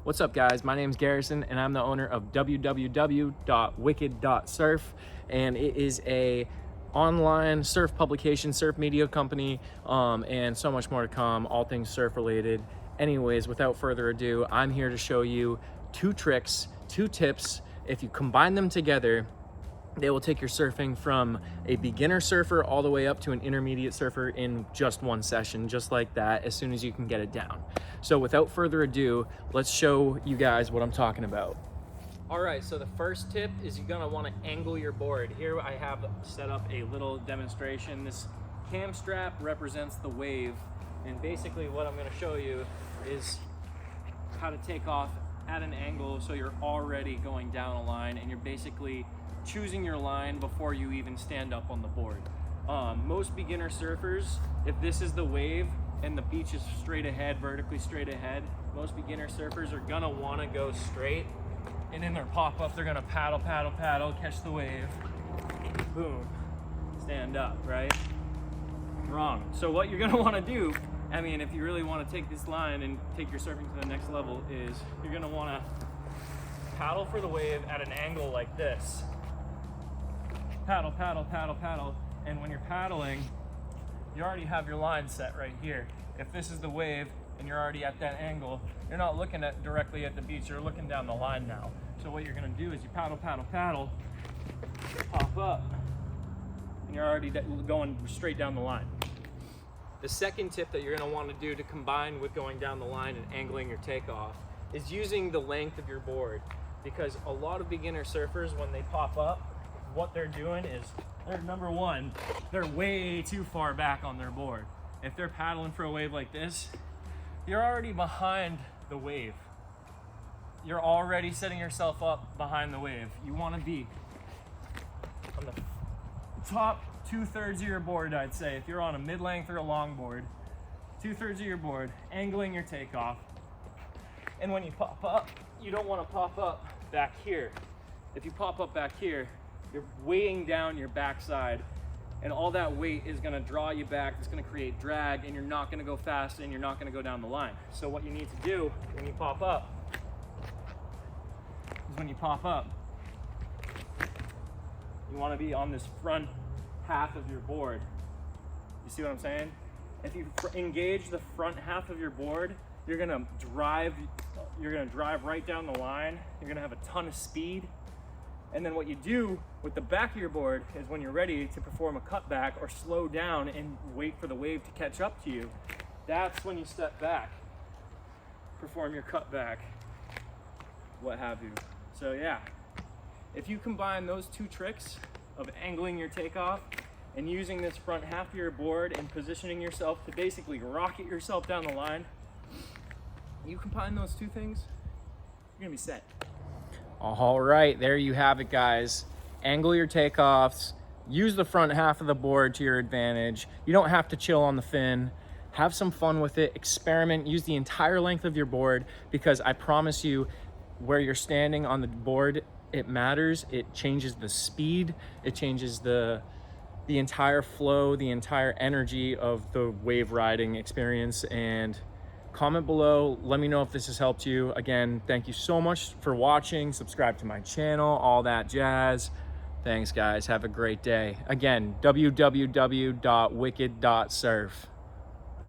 What's up, guys? My name's Garrison, and I'm the owner of www.wicked.surf, and it is a online surf publication, surf media company, and so much more to come, all things surf related. Anyways, without further ado, I'm here to show you 2 tricks, 2 tips. If you combine them together, they will take your surfing from a beginner surfer all the way up to an intermediate surfer in just one session, just like that, as soon as you can get it down. So without further ado, let's show you guys what I'm talking about. All right, so the first tip is you're gonna wanna angle your board. Here I have set up a little demonstration. This cam strap represents the wave, and basically what I'm gonna show you is how to take off at an angle so you're already going down a line, and you're basically choosing your line before you even stand up on the board. Most beginner surfers, if this is the wave and the beach is straight ahead, vertically straight ahead, most beginner surfers are gonna wanna go straight, and in their pop-up, they're gonna paddle, paddle, paddle, catch the wave, boom, stand up, right? Wrong. So what you're gonna wanna do, I mean, if you really wanna take this line and take your surfing to the next level, is you're gonna wanna paddle for the wave at an angle like this. Paddle, paddle, paddle, paddle, and when you're paddling, you already have your line set right here. If this is the wave and you're already at that angle, you're not looking directly at the beach, you're looking down the line now. So what you're gonna do is you paddle, paddle, paddle, pop up, and you're already going straight down the line. The second tip that you're gonna wanna do to combine with going down the line and angling your takeoff is using the length of your board, because a lot of beginner surfers, when they pop up, what they're doing is, number one, they're way too far back on their board. If they're paddling for a wave like this, you're already behind the wave. You're already setting yourself up behind the wave. You want to be on the top 2/3 of your board, I'd say. If you're on a mid-length or a long board, 2/3 of your board, angling your takeoff. And when you pop up, you don't want to pop up back here. If you pop up back here, you're weighing down your backside, and all that weight is gonna draw you back. It's gonna create drag, and you're not gonna go fast, and you're not gonna go down the line. So what you need to do when you pop up is you wanna be on this front half of your board. You see what I'm saying? If you engage the front half of your board, you're gonna drive right down the line. You're gonna have a ton of speed. And then what you do with the back of your board is when you're ready to perform a cutback or slow down and wait for the wave to catch up to you, that's when you step back, perform your cutback, what have you. So yeah, if you combine those 2 tricks of angling your takeoff and using this front half of your board and positioning yourself to basically rocket yourself down the line, you combine those 2 things, you're gonna be set. All right, there you have it, guys. Angle your takeoffs, use the front half of the board to your advantage. You don't have to chill on the fin. Have some fun with it, experiment, use the entire length of your board, because I promise you, where you're standing on the board, it matters. It changes the speed, it changes the entire flow, the entire energy of the wave riding experience. And comment below, let me know if this has helped you. Again, thank you so much for watching. Subscribe to my channel, all that jazz. Thanks, guys. Have a great day. Again, www.wicked.surf.